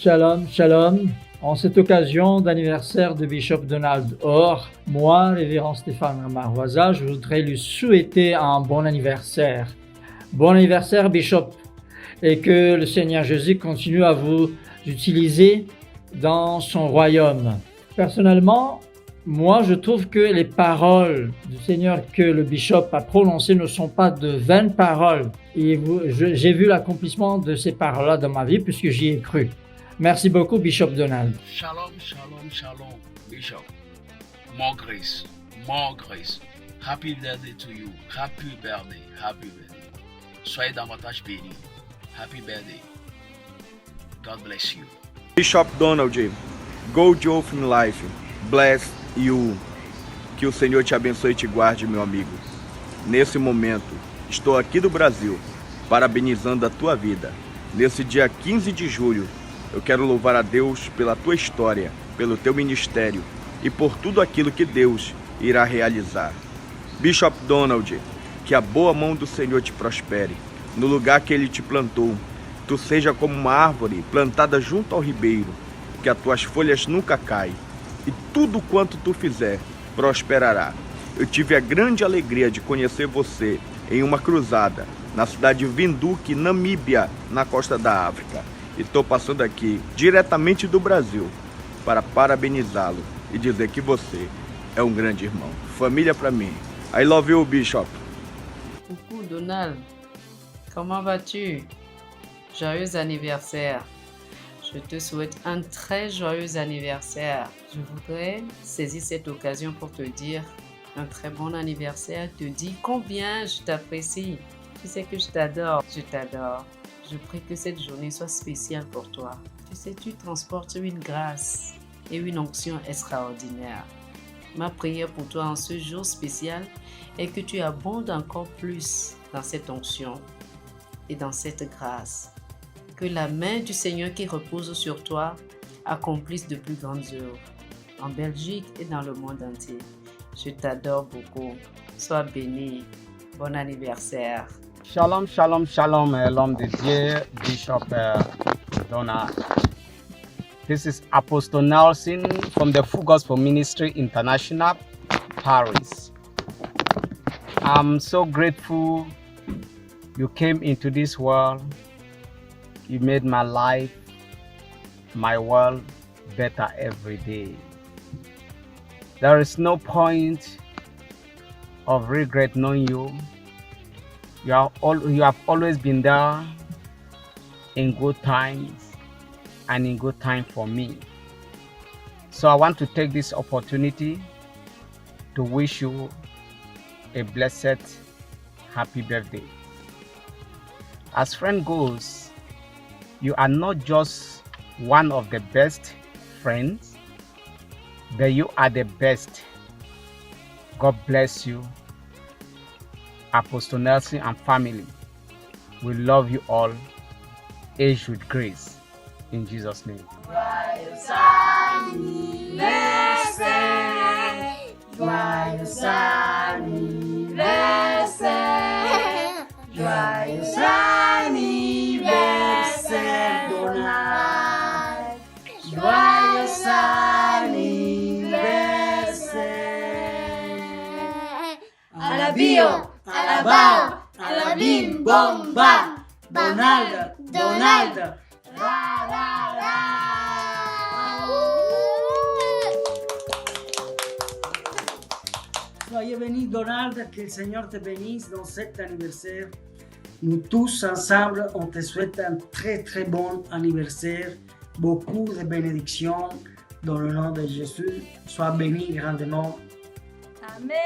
Shalom, shalom. En cette occasion d'anniversaire de Bishop Donald Orr, moi, révérend Stéphane Marvoisa, je voudrais lui souhaiter un bon anniversaire. Bon anniversaire, Bishop, et que le Seigneur Jésus continue à vous utiliser dans son royaume. Personnellement, moi, je trouve que les paroles du Seigneur que le Bishop a prononcées ne sont pas de vaines paroles. Et j'ai vu l'accomplissement de ces paroles-là dans ma vie puisque j'y ai cru. Merci beaucoup, Bishop Donald. Shalom, shalom, shalom, Bishop. More grace, more grace. Happy birthday to you. Happy birthday, happy birthday. Soyez davantage bénis. Happy birthday. God bless you. Bishop Donald, go Joe from life. Bless you. Que o Senhor te abençoe e te guarde, meu amigo. Nesse momento, estou aqui do Brasil, parabenizando a tua vida. Nesse dia 15 de julho, eu quero louvar a Deus pela tua história, pelo teu ministério e por tudo aquilo que Deus irá realizar. Bishop Donald, que a boa mão do Senhor te prospere. No lugar que Ele te plantou, tu seja como uma árvore plantada junto ao ribeiro, que as tuas folhas nunca caem e tudo quanto tu fizer prosperará. Eu tive a grande alegria de conhecer você em uma cruzada na cidade de Windhoek, Namíbia, na costa da África. E estou passando aqui diretamente do Brasil para parabenizá-lo e dizer que você é um grande irmão. Família para mim. I love you, Bishop. Coucou Donald, comment vas-tu? Joyeux anniversaire. Je te souhaite un très joyeux anniversaire. Je voudrais saisir cette occasion pour te dire un très bon anniversaire, te dire combien je t'apprécie. Tu sais que je t'adore, je t'adore. Je prie que cette journée soit spéciale pour toi. Tu sais, tu transportes une grâce et une onction extraordinaire. Ma prière pour toi en ce jour spécial est que tu abondes encore plus dans cette onction et dans cette grâce. Que la main du Seigneur qui repose sur toi accomplisse de plus grandes œuvres en Belgique et dans le monde entier. Je t'adore beaucoup. Sois béni. Bon anniversaire. Shalom, shalom, shalom, l'homme de Dieu, Bishop Donald. This is Apostle Nelson from the Full Gospel Ministry International, Paris. I'm so grateful you came into this world. You made my life, my world better every day. There is no point of regret knowing you. You have always been there in good times and in good time for me. So I want to take this opportunity to wish you a blessed, happy birthday. As friend goes, you are not just one of the best friends, but you are the best. God bless you, Apostle Nelson and family. We love you all. Age with grace. In Jesus' name. Joyeux anniversaire, joyeux anniversaire, joyeux anniversaire, Donald. Joyeux anniversaire. À la bio, à la bao, à la bim bomba. Donald, Donald. Ra, ra, ra. Soyez béni, Donald, que le Seigneur te bénisse dans cet anniversaire. Nous tous ensemble, on te souhaite un très très bon anniversaire. Beaucoup de bénédictions dans le nom de Jésus. Sois béni grandement. Amen.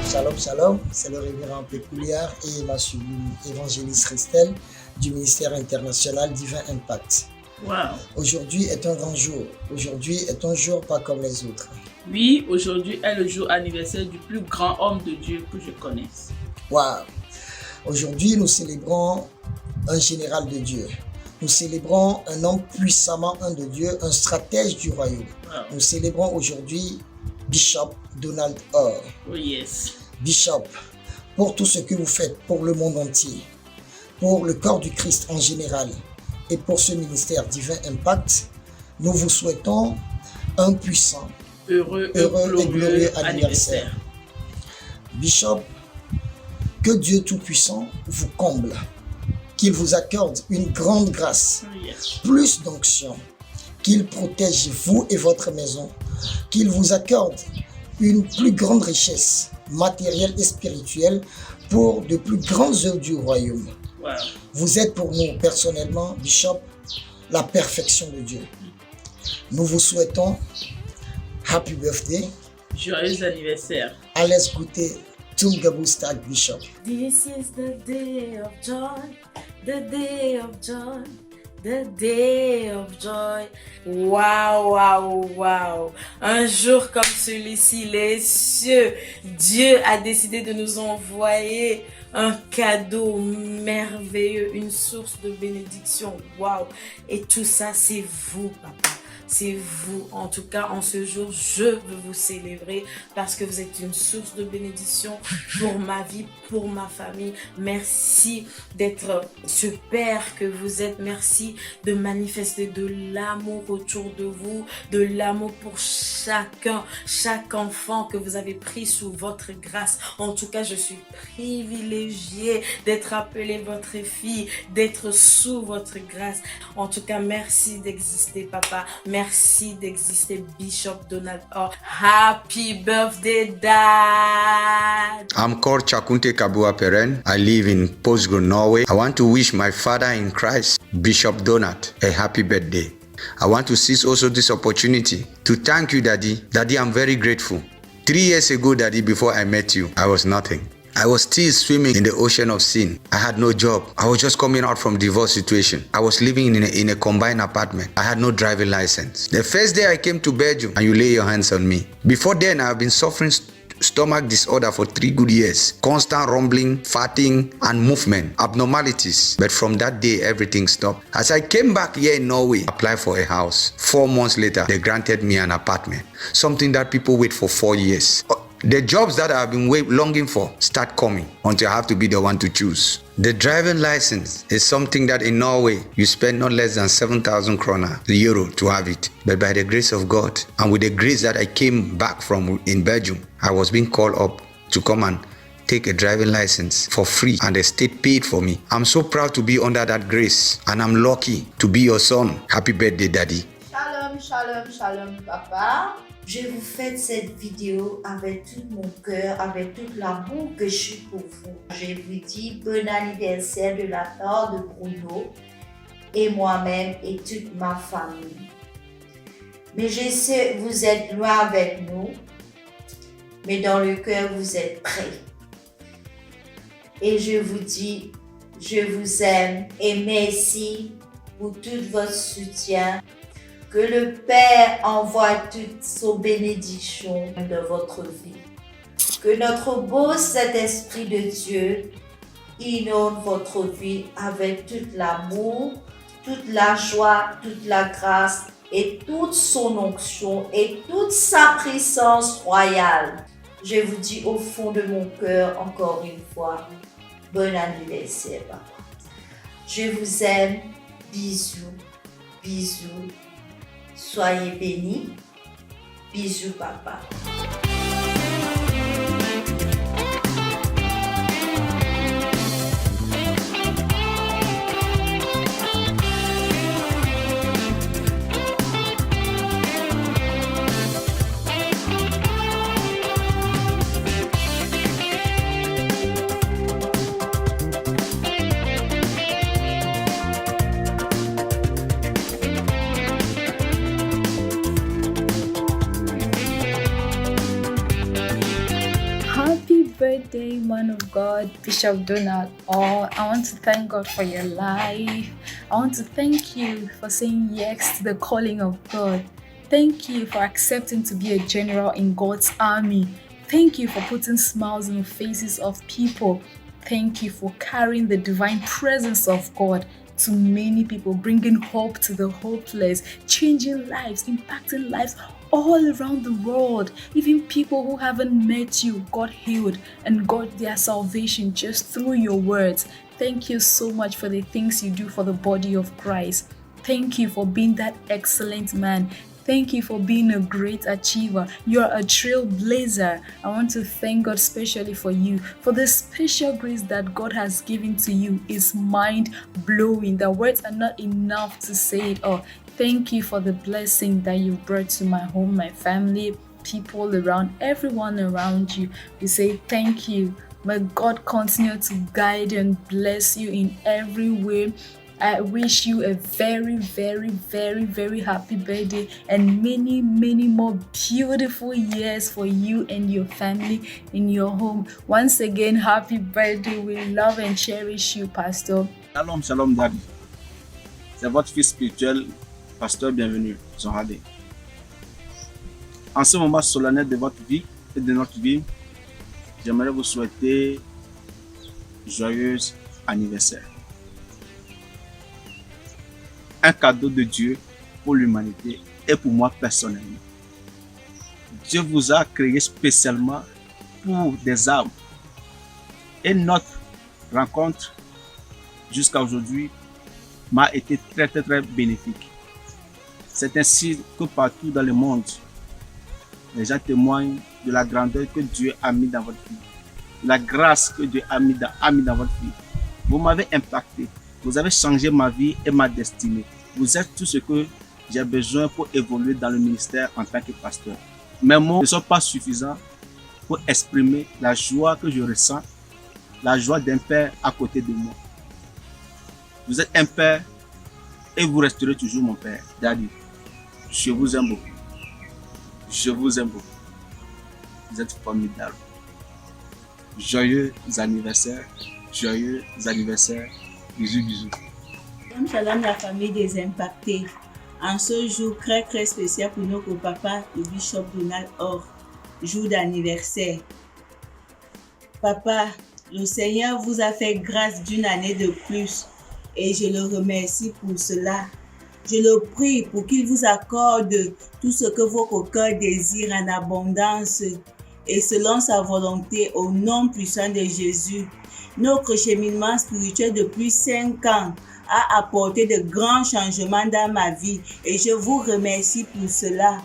Shalom, shalom, c'est le révérend Péculiar et la sublime évangéliste Christelle du ministère international Divin Impact. Wow. Aujourd'hui est un grand jour. Aujourd'hui est un jour pas comme les autres. Oui, aujourd'hui est le jour anniversaire du plus grand homme de Dieu que je connaisse. Wow. Aujourd'hui, nous célébrons un général de Dieu. Nous célébrons un homme puissamment un de Dieu, un stratège du royaume. Wow. Nous célébrons aujourd'hui Bishop Donald Orr. Oh yes. Bishop, pour tout ce que vous faites pour le monde entier, pour le corps du Christ en général et pour ce ministère Divin Impact. Nous vous souhaitons un puissant, heureux et glorieux anniversaire. Bishop, que Dieu Tout-Puissant vous comble, qu'il vous accorde une grande grâce, plus d'onction, qu'il protège vous et votre maison, qu'il vous accorde une plus grande richesse matérielle et spirituelle pour de plus grandes œuvres du royaume. Wow. Vous êtes pour nous personnellement, Bishop, la perfection de Dieu. Nous vous souhaitons Happy Birthday. Joyeux anniversaire. Alles Gute zum Geburtstag, Bishop. This is the day of joy, the day of joy, the day of joy. Waouh, waouh, waouh. Un jour comme celui-ci, les cieux, Dieu a décidé de nous envoyer un cadeau merveilleux, une source de bénédiction. Waouh. Et tout ça, c'est vous, papa. C'est vous. En tout cas, en ce jour, je veux vous célébrer parce que vous êtes une source de bénédiction pour ma vie, pour ma famille. Merci d'être ce père que vous êtes. Merci de manifester de l'amour autour de vous, de l'amour pour chacun, chaque enfant que vous avez pris sous votre grâce. En tout cas, je suis privilégiée d'être appelée votre fille, d'être sous votre grâce. En tout cas, merci d'exister, papa. Merci d'exister, Bishop Donald Orr. Happy birthday, Dad! I'm called Chakunte Kabua Peren. I live in Porsgrunn, Norway. I want to wish my father in Christ, Bishop Donald, a happy birthday. I want to seize also this opportunity to thank you, Daddy. Daddy, I'm very grateful. 3 years ago, Daddy, before I met you, I was nothing. I was still swimming in the ocean of sin. I had no job. I was just coming out from divorce situation. I was living in a combined apartment. I had no driving license. The first day I came to Belgium and you lay your hands on me. Before then, I have been suffering stomach disorder for 3 good years. Constant rumbling, farting, and movement abnormalities. But from that day, everything stopped. As I came back here in Norway, I applied for a house. 4 months later, they granted me an apartment. Something that people wait for 4 years. The jobs that I've been longing for start coming until I have to be the one to choose. The driving license is something that in Norway, you spend not less than 7,000 kroner, euro, to have it. But by the grace of God, and with the grace that I came back from in Belgium, I was being called up to come and take a driving license for free, and the state paid for me. I'm so proud to be under that grace, and I'm lucky to be your son. Happy birthday, Daddy. Shalom, shalom, shalom, papa. Je vous fais cette vidéo avec tout mon cœur, avec tout l'amour que je suis pour vous. Je vous dis bon anniversaire de la part de Bruno et moi-même et toute ma famille. Mais je sais, vous êtes loin avec nous, mais dans le cœur, vous êtes prêts. Et je vous dis, je vous aime et merci pour tout votre soutien. Que le Père envoie toutes ses bénédictions dans votre vie. Que notre beau Saint-Esprit de Dieu inonde votre vie avec tout l'amour, toute la joie, toute la grâce et toute son onction et toute sa puissance royale. Je vous dis au fond de mon cœur encore une fois, bon anniversaire, papa. Je vous aime. Bisous, bisous. Soyez bénis. Bisous, papa. Birthday, man of God, Bishop Donald Orr. I want to thank God for your life. I want to thank you for saying yes to the calling of God. Thank you for accepting to be a general in God's army. Thank you for putting smiles on the faces of people. Thank you for carrying the divine presence of God to many people, bringing hope to the hopeless, changing lives, impacting lives all around the world, even people who haven't met you got healed and got their salvation just through your words. Thank you so much for the things you do for the body of Christ. Thank you for being that excellent man. Thank you for being a great achiever. You're a trailblazer. I want to thank God especially for you. For the special grace that God has given to you is mind-blowing. The words are not enough to say it all. Thank you for the blessing that you brought to my home, my family, people around, everyone around you. We say thank you. May God continue to guide and bless you in every way. I wish you a very, very, very, very happy birthday and many, many more beautiful years for you and your family in your home. Once again, happy birthday. We love and cherish you, Pastor. Shalom, shalom, Daddy. C'est votre fils spirituel, Pasteur Bienvenu, Zonhadé. En ce moment solennel de votre vie et de notre vie, j'aimerais vous souhaiter joyeux anniversaire. Un cadeau de Dieu pour l'humanité et pour moi personnellement. Dieu vous a créé spécialement pour des âmes. Et notre rencontre jusqu'à aujourd'hui m'a été très bénéfique. C'est ainsi que partout dans le monde, les gens témoignent de la grandeur que Dieu a mis dans votre vie, la grâce que Dieu a mis dans votre vie. Vous m'avez impacté. Vous avez changé ma vie et ma destinée. Vous êtes tout ce que j'ai besoin pour évoluer dans le ministère en tant que pasteur. Mes mots ne sont pas suffisants pour exprimer la joie que je ressens, la joie d'un père à côté de moi. Vous êtes un père et vous resterez toujours mon père. Daddy, je vous aime beaucoup. Je vous aime beaucoup. Vous êtes formidable. Joyeux anniversaire. Joyeux anniversaire. Bisous, bisous. Shalom, shalom la famille des impactés. En ce jour très spécial pour notre papa, le Bishop Donald Orr, jour d'anniversaire. Papa, le Seigneur vous a fait grâce d'une année de plus et je le remercie pour cela. Je le prie pour qu'il vous accorde tout ce que votre cœur désire en abondance et selon sa volonté au nom puissant de Jésus. Notre cheminement spirituel depuis 5 ans a apporté de grands changements dans ma vie et je vous remercie pour cela.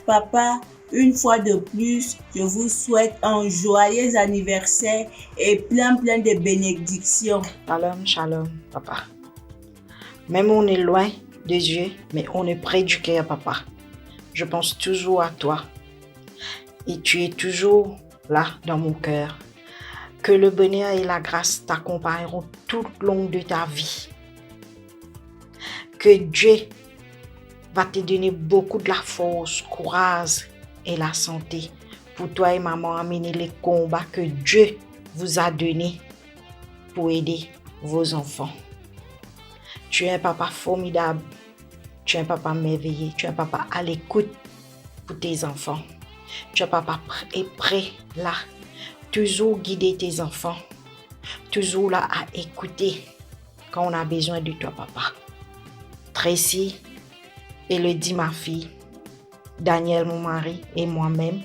Papa, une fois de plus, je vous souhaite un joyeux anniversaire et plein de bénédictions. Shalom, shalom, papa. Même on est loin de Dieu, mais on est près du cœur, papa. Je pense toujours à toi et tu es toujours là dans mon cœur. Que le bonheur et la grâce t'accompagneront tout au long de ta vie. Que Dieu va te donner beaucoup de la force, courage et la santé pour toi et maman à mener les combats que Dieu vous a donnés pour aider vos enfants. Tu es un papa formidable, tu es un papa merveilleux, tu es un papa à l'écoute pour tes enfants. Tu es un papa prêt là. Toujours guider tes enfants, toujours là à écouter quand on a besoin de toi, papa. Tracy, Elodie, ma fille, Daniel, mon mari et moi-même,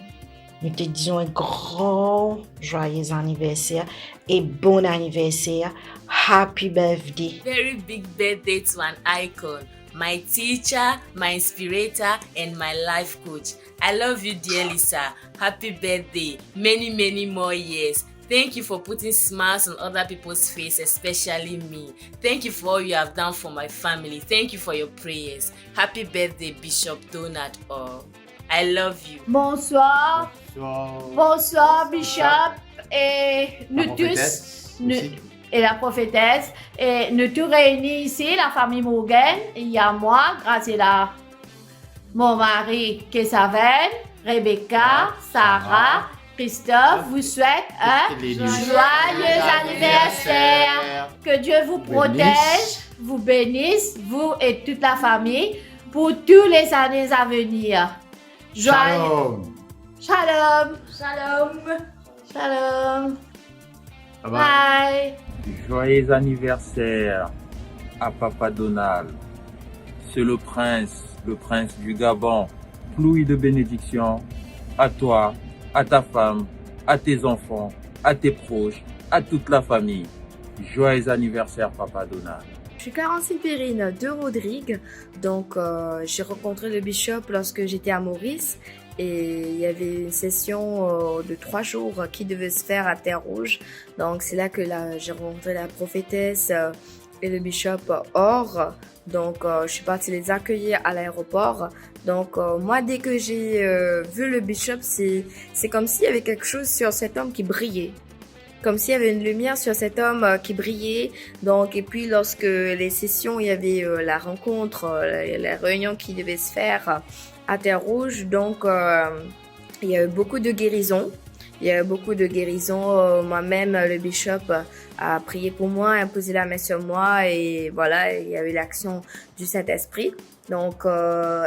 nous te disons un grand joyeux anniversaire et bon anniversaire. Happy birthday. Very big birthday to an icon. My teacher, my inspirator, and my life coach. I love you dearly, sir. Happy birthday. Many more years. Thank you for putting smiles on other people's faces, especially me. Thank you for all you have done for my family. Thank you for your prayers. Happy birthday, Bishop Donald Orr. I love you. Bonsoir. Bonsoir, Bishop. Et nous tous... Et la prophétesse. Et nous tous réunis ici, la famille Morgan. Il y a moi, Graciela, mon mari Kesaven, Rebecca, Sarah, Christophe vous souhaite un joyeux anniversaire. Que Dieu vous protège, vous bénisse, vous et toute la famille, pour toutes les années à venir. Shalom. Shalom. Shalom. Shalom. Bye. Joyeux anniversaire à Papa Donald. C'est le prince du Gabon. pluie de bénédictions à toi, à ta femme, à tes enfants, à tes proches, à toute la famille. Joyeux anniversaire, Papa Donald. Je suis Caroline Perrine de Rodrigue. Donc, j'ai rencontré le bishop lorsque j'étais à Maurice. Et il y avait une session de 3 jours qui devait se faire à Terre-Rouge. Donc, c'est là que j'ai rencontré la prophétesse et le bishop Or. Donc, je suis partie les accueillir à l'aéroport. Donc, moi, dès que j'ai vu le bishop, c'est comme s'il y avait quelque chose sur cet homme qui brillait. Comme s'il y avait une lumière sur cet homme qui brillait. Donc, et puis, lorsque les sessions, il y avait la rencontre, la réunion qui devait se faire à Terre-Rouge. Donc, il y a eu beaucoup de guérisons. Moi-même, le bishop a prié pour moi, a posé la main sur moi et voilà, il y a eu l'action du Saint-Esprit. Donc, le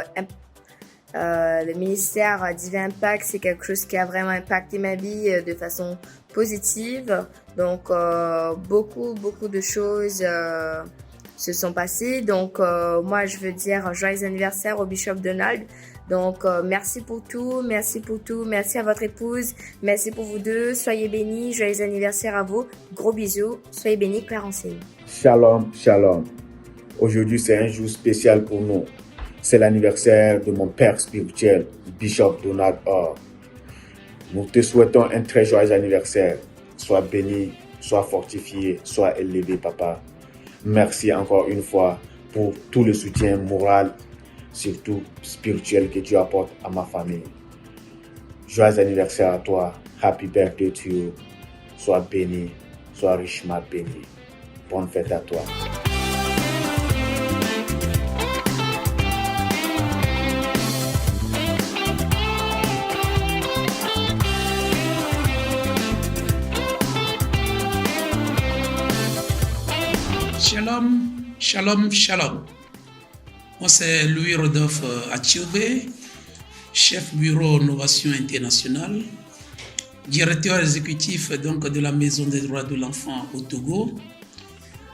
ministère Divin Impact, c'est quelque chose qui a vraiment impacté ma vie de façon positive. Donc, beaucoup de choses se sont passées. Donc, moi, je veux dire joyeux anniversaire au Bishop Donald. Donc, merci pour tout. Merci à votre épouse. Merci pour vous deux. Soyez bénis. Joyeux anniversaire à vous. Gros bisous. Soyez bénis, Clarencine. Shalom, shalom. Aujourd'hui, c'est un jour spécial pour nous. C'est l'anniversaire de mon père spirituel, Bishop Donald Or. Nous te souhaitons un très joyeux anniversaire. Sois béni, sois fortifié, sois élevé, papa. Merci encore une fois pour tout le soutien moral, surtout spirituel que tu apportes à ma famille. Joyeux anniversaire à toi. Happy birthday to you. Sois béni, sois richement béni. Bonne fête à toi. Shalom, shalom, shalom. Moi, c'est Louis Rodolphe Achilbe, chef bureau Innovation Internationale, directeur exécutif donc, de la Maison des droits de l'enfant au Togo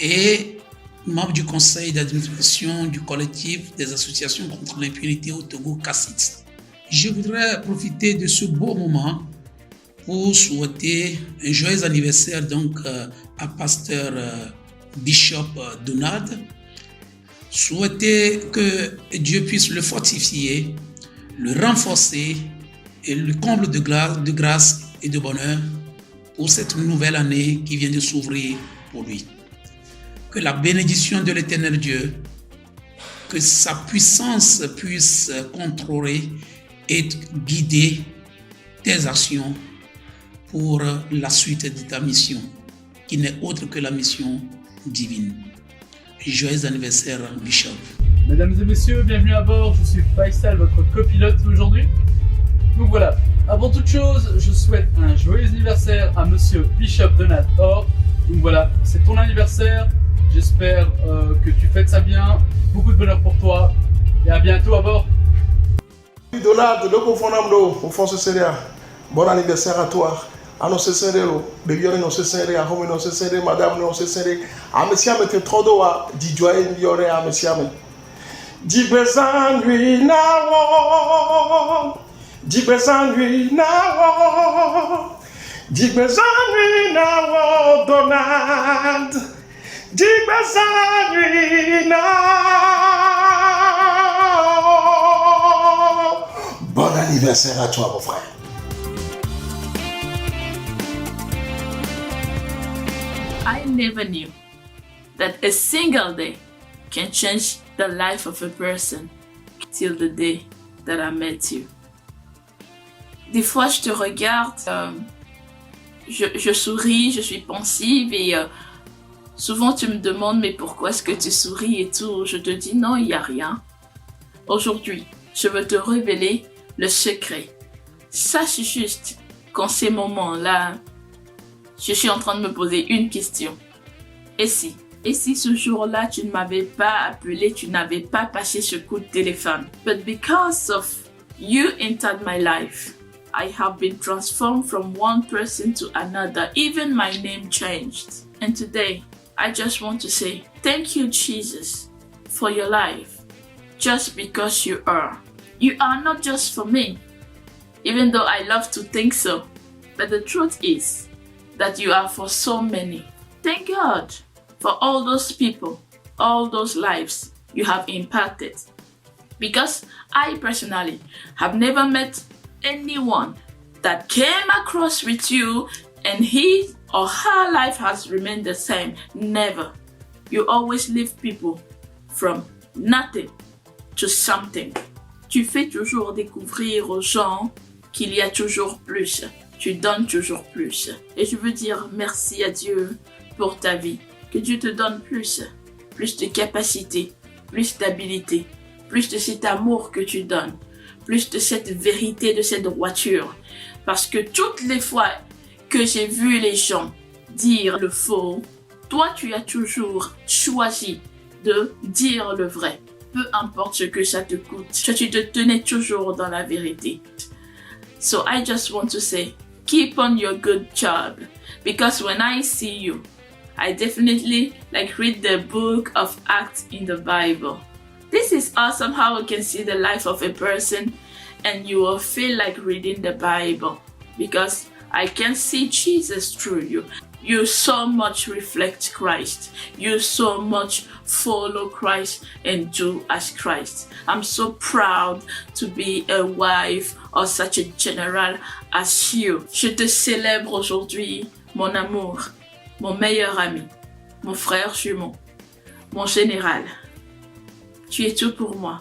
et membre du conseil d'administration du collectif des associations contre l'impunité au Togo, CACIT. Je voudrais profiter de ce beau moment pour souhaiter un joyeux anniversaire donc, à pasteur Bishop Donald. Souhaiter que Dieu puisse le fortifier, le renforcer et le comble de grâce et de bonheur pour cette nouvelle année qui vient de s'ouvrir pour lui. Que la bénédiction de l'Éternel Dieu, que sa puissance puisse contrôler et guider tes actions pour la suite de ta mission, qui n'est autre que la mission divine. Joyeux anniversaire, Bishop. Mesdames et messieurs, bienvenue à bord. Je suis Faisal, votre copilote aujourd'hui. Donc voilà, avant toute chose, je souhaite un joyeux anniversaire à Monsieur Bishop Donald Or. Donc voilà, c'est ton anniversaire. J'espère que tu fêtes ça bien. Beaucoup de bonheur pour toi. Et à bientôt à bord. Donald, le confondant au fond de bon anniversaire à toi. A non se sere lo, bebiore non se sere, a homme non se sere, madame non se sere. A mesiame te trodo a di joye biore a mesiame. Di bezanui na wo, di bezanui na wo, di bezanui na wo Donald, di bezanui na wo. Bon anniversaire à toi mon frère. I never knew that a single day can change the life of a person till the day that I met you. Des fois, je te regarde, je souris, je suis pensive et souvent tu me demandes mais pourquoi est-ce que tu souris et tout. Je te dis non, il n'y a rien. Aujourd'hui, je veux te révéler le secret. Sache juste qu'en ces moments-là, je suis en train de me poser une question. Et si ce jour-là, tu ne m'avais pas appelé, tu n'avais pas passé ce coup de téléphone. But because of you entered my life, I have been transformed from one person to another. Even my name changed. And today, I just want to say, thank you, Jesus, for your life. Just because you are. You are not just for me, even though I love to think so. But the truth is that you are for so many. Thank God for all those people, all those lives you have impacted. Because I personally have never met anyone that came across with you and his or her life has remained the same. Never. You always lift people from nothing to something. Tu fais toujours découvrir aux gens qu'il y a toujours plus. Tu donnes toujours plus. Et je veux dire merci à Dieu pour ta vie. Que Dieu te donne plus de capacité, plus d'habilité, plus de cet amour que tu donnes, plus de cette vérité, de cette droiture. Parce que toutes les fois que j'ai vu les gens dire le faux, toi tu as toujours choisi de dire le vrai. Peu importe ce que ça te coûte, tu te tenais toujours dans la vérité. So I just want to say, keep on your good job. Because when I see you, I definitely read the book of Acts in the Bible. This is awesome how you can see the life of a person and you will feel like reading the Bible. Because I can see Jesus through you. You so much reflect Christ. You so much follow Christ and do as Christ. I'm so proud to be a wife of such a general as you. Je te célèbre aujourd'hui, mon amour, mon meilleur ami, mon frère jumeau, mon général. Tu es tout pour moi.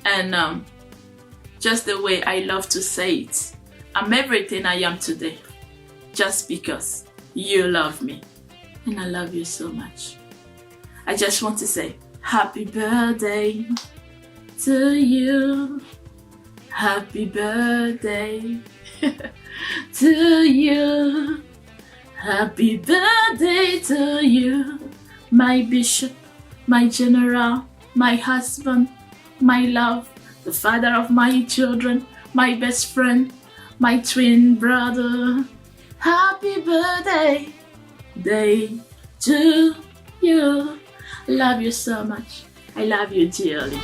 And just the way I love to say it, I'm everything I am today. Just because you love me. And I love you so much. I just want to say happy birthday to you. Happy birthday to you. Happy birthday to you. My bishop, my general, my husband, my love, the father of my children, my best friend, my twin brother. Happy birthday day to you. Love you so much. I love you dearly.